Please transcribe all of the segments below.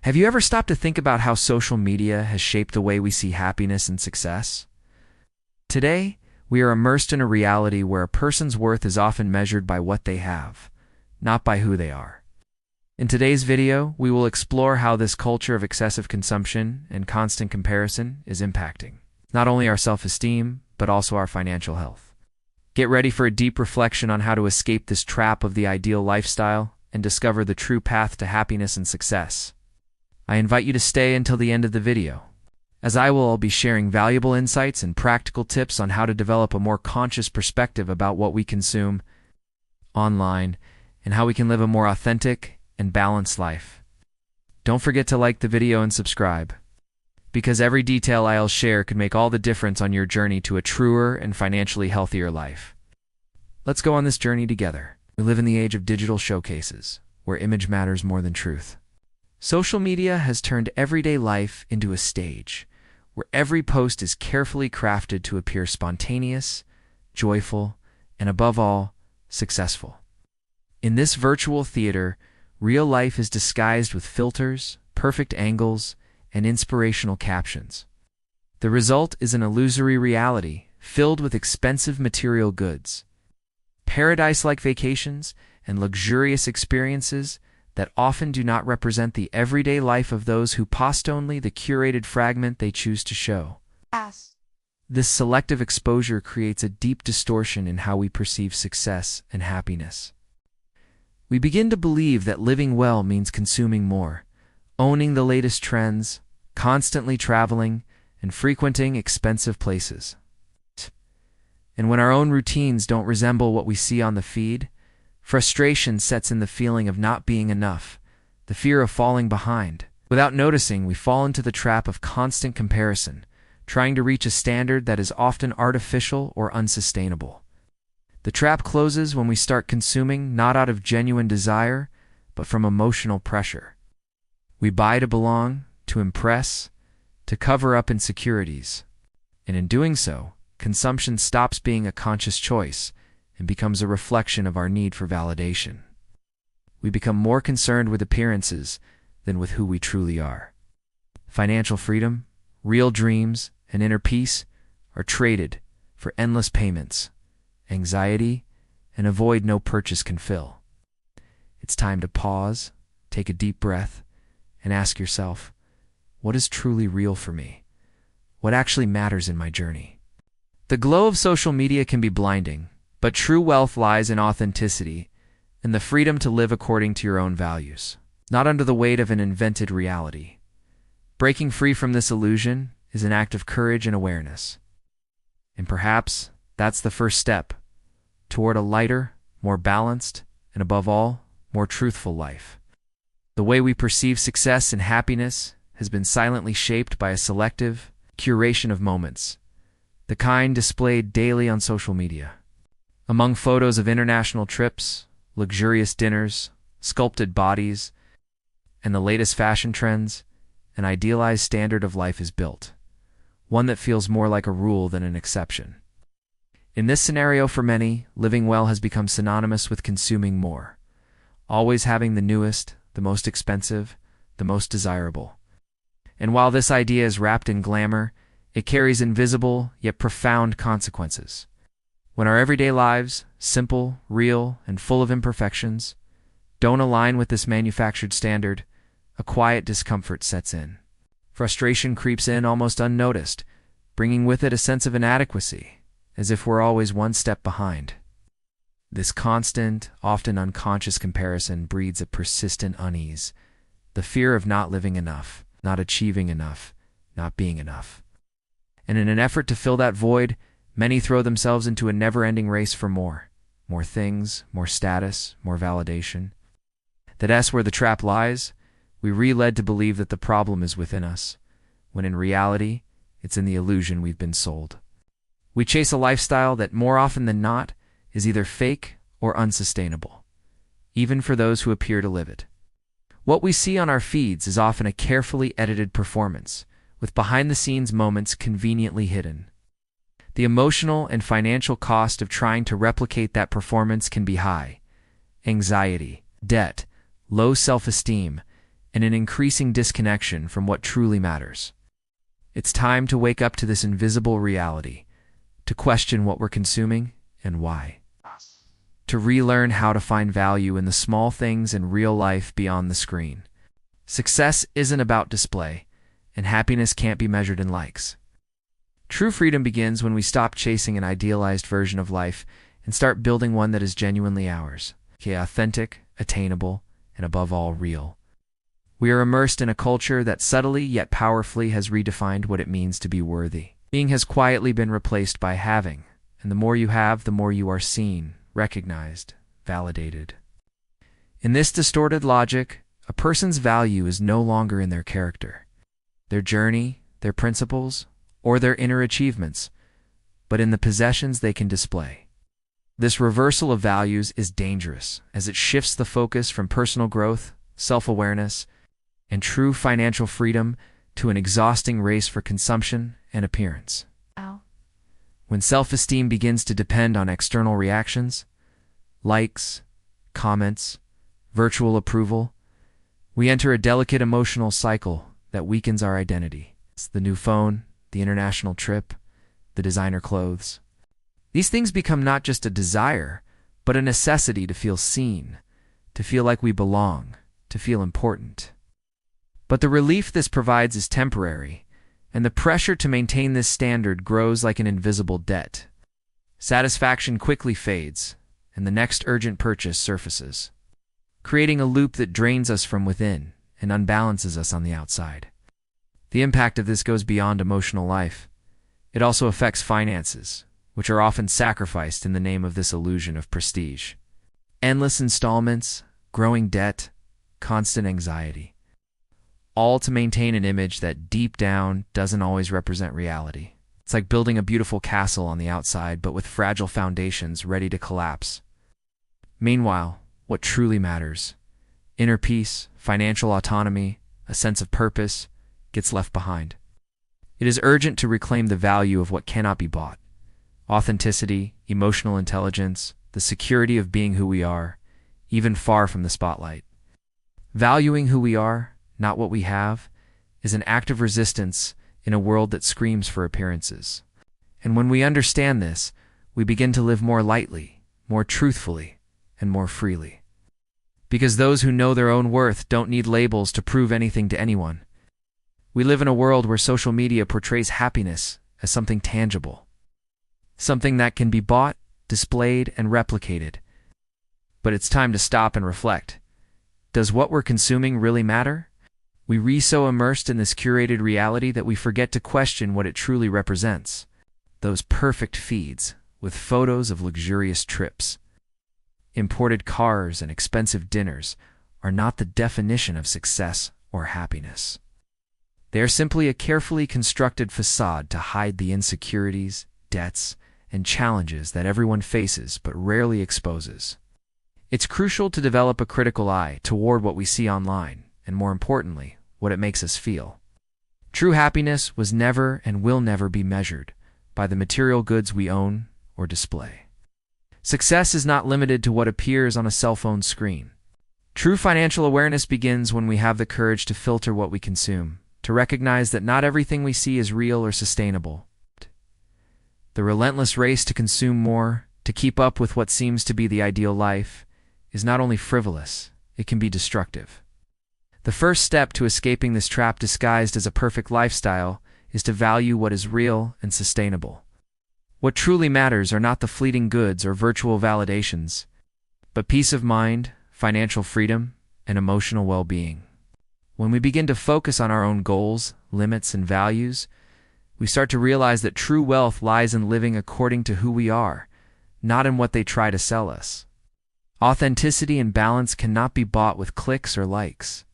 Have you ever stopped to think about how social media has shaped the way we see happiness and success? Today, we are immersed in a reality where a person's worth is often measured by what they have, not by who they are. In today's video, we will explore how this culture of excessive consumption and constant comparison is impacting not only our self-esteem, but also our financial health. Get ready for a deep reflection on how to escape this trap of the ideal lifestyle and discover the true path to happiness and success. I invite you to stay until the end of the video, as I will be sharing valuable insights and practical tips on how to develop a more conscious perspective about what we consume online and how we can live a more authentic and balanced life. Don't forget to like the video and subscribe, because every detail I'll share could make all the difference on your journey to a truer and financially healthier life. Let's go on this journey together. We live in the age of digital showcases, where image matters more than truth. Social media has turned everyday life into a stage, where every post is carefully crafted to appear spontaneous, joyful, and above all, successful. In this virtual theater, real life is disguised with filters, perfect angles, and inspirational captions. The result is an illusory reality filled with expensive material goods, paradise-like vacations, and luxurious experiences that often do not represent the everyday life of those who post only the curated fragment they choose to show. This selective exposure creates a deep distortion in how we perceive success and happiness. We begin to believe that living well means consuming more, owning the latest trends, constantly traveling, and frequenting expensive places. And when our own routines don't resemble what we see on the feed, frustration sets in, the feeling of not being enough, the fear of falling behind. Without noticing, we fall into the trap of constant comparison, trying to reach a standard that is often artificial or unsustainable. The trap closes when we start consuming not out of genuine desire, but from emotional pressure. We buy to belong, to impress, to cover up insecurities. And in doing so, consumption stops being a conscious choice and becomes a reflection of our need for validation. We become more concerned with appearances than with who we truly are. Financial freedom, real dreams, and inner peace are traded for endless payments, anxiety, and a void no purchase can fill. It's time to pause, take a deep breath, and ask yourself, what is truly real for me? What actually matters in my journey? The glow of social media can be blinding, but true wealth lies in authenticity and the freedom to live according to your own values, not under the weight of an invented reality. Breaking free from this illusion is an act of courage and awareness. And perhaps that's the first step toward a lighter, more balanced, and above all, more truthful life. The way we perceive success and happiness has been silently shaped by a selective curation of moments, the kind displayed daily on social media. Among photos of international trips, luxurious dinners, sculpted bodies, and the latest fashion trends, an idealized standard of life is built, one that feels more like a rule than an exception. In this scenario, for many, living well has become synonymous with consuming more, always having the newest, the most expensive, the most desirable. And while this idea is wrapped in glamour, it carries invisible yet profound consequences. When our everyday lives, simple, real, and full of imperfections, don't align with this manufactured standard, a quiet discomfort sets in. Frustration creeps in almost unnoticed, bringing with it a sense of inadequacy, as if we're always one step behind. This constant, often unconscious comparison breeds a persistent unease, the fear of not living enough, not achieving enough, not being enough. And in an effort to fill that void, many throw themselves into a never-ending race for more things, more status, more validation. That's where the trap lies. We're led to believe that the problem is within us, when in reality, it's in the illusion we've been sold. We chase a lifestyle that more often than not is either fake or unsustainable, even for those who appear to live it. What we see on our feeds is often a carefully edited performance, with behind-the-scenes moments conveniently hidden. The emotional and financial cost of trying to replicate that performance can be high. Anxiety, debt, low self-esteem, and an increasing disconnection from what truly matters. It's time to wake up to this invisible reality, to question what we're consuming and why, to relearn how to find value in the small things in real life beyond the screen. Success isn't about display, and happiness can't be measured in likes. True freedom begins when we stop chasing an idealized version of life and start building one that is genuinely ours, authentic, attainable, and above all, real. We are immersed in a culture that subtly yet powerfully has redefined what it means to be worthy. Being has quietly been replaced by having, and the more you have, the more you are seen, recognized, validated. In this distorted logic, a person's value is no longer in their character, their journey, their principles, or their inner achievements, but in the possessions they can display. This reversal of values is dangerous, as it shifts the focus from personal growth, self-awareness, and true financial freedom to an exhausting race for consumption and appearance. When self-esteem begins to depend on external reactions, likes, comments, virtual approval, we enter a delicate emotional cycle that weakens our identity. It's the new phone, the international trip, the designer clothes. These things become not just a desire, but a necessity to feel seen, to feel like we belong, to feel important. But the relief this provides is temporary, and the pressure to maintain this standard grows like an invisible debt. Satisfaction quickly fades, and the next urgent purchase surfaces, creating a loop that drains us from within and unbalances us on the outside. The impact of this goes beyond emotional life. It also affects finances, which are often sacrificed in the name of this illusion of prestige. Endless installments, growing debt, constant anxiety, all to maintain an image that deep down doesn't always represent reality. It's like building a beautiful castle on the outside, but with fragile foundations ready to collapse. Meanwhile, what truly matters, inner peace, financial autonomy, a sense of purpose, gets left behind. It is urgent to reclaim the value of what cannot be bought. Authenticity, emotional intelligence, the security of being who we are, even far from the spotlight. Valuing who we are, not what we have, is an act of resistance in a world that screams for appearances. And when we understand this, we begin to live more lightly, more truthfully, and more freely. Because those who know their own worth don't need labels to prove anything to anyone. We live in a world where social media portrays happiness as something tangible, something that can be bought, displayed, and replicated. But it's time to stop and reflect. Does what we're consuming really matter? We so immersed in this curated reality that we forget to question what it truly represents. Those perfect feeds, with photos of luxurious trips, imported cars, and expensive dinners, are not the definition of success or happiness. They are simply a carefully constructed facade to hide the insecurities, debts, and challenges that everyone faces but rarely exposes. It's crucial to develop a critical eye toward what we see online, and more importantly, what it makes us feel. True happiness was never and will never be measured by the material goods we own or display. Success is not limited to what appears on a cell phone screen. True financial awareness begins when we have the courage to filter what we consume, to recognize that not everything we see is real or sustainable. The relentless race to consume more, to keep up with what seems to be the ideal life, is not only frivolous, it can be destructive. The first step to escaping this trap disguised as a perfect lifestyle is to value what is real and sustainable. What truly matters are not the fleeting goods or virtual validations, but peace of mind, financial freedom, and emotional well-being. When we begin to focus on our own goals, limits, and values, we start to realize that true wealth lies in living according to who we are, not in what they try to sell us. Authenticity and balance cannot be bought with clicks or likes.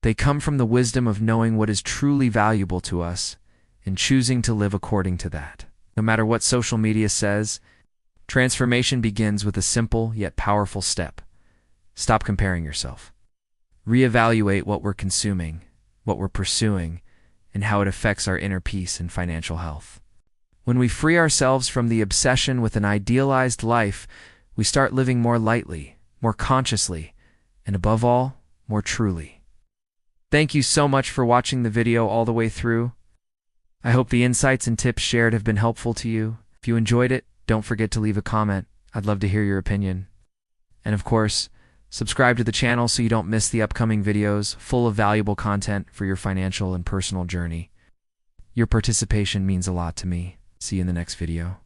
They come from the wisdom of knowing what is truly valuable to us and choosing to live according to that. No matter what social media says, transformation begins with a simple yet powerful step. Stop comparing yourself. Reevaluate what we're consuming, what we're pursuing, and how it affects our inner peace and financial health. When we free ourselves from the obsession with an idealized life, we start living more lightly, more consciously, and above all, more truly. Thank you so much for watching the video all the way through. I hope the insights and tips shared have been helpful to you. If you enjoyed it, don't forget to leave a comment. I'd love to hear your opinion. And of course, subscribe to the channel so you don't miss the upcoming videos full of valuable content for your financial and personal journey. Your participation means a lot to me. See you in the next video.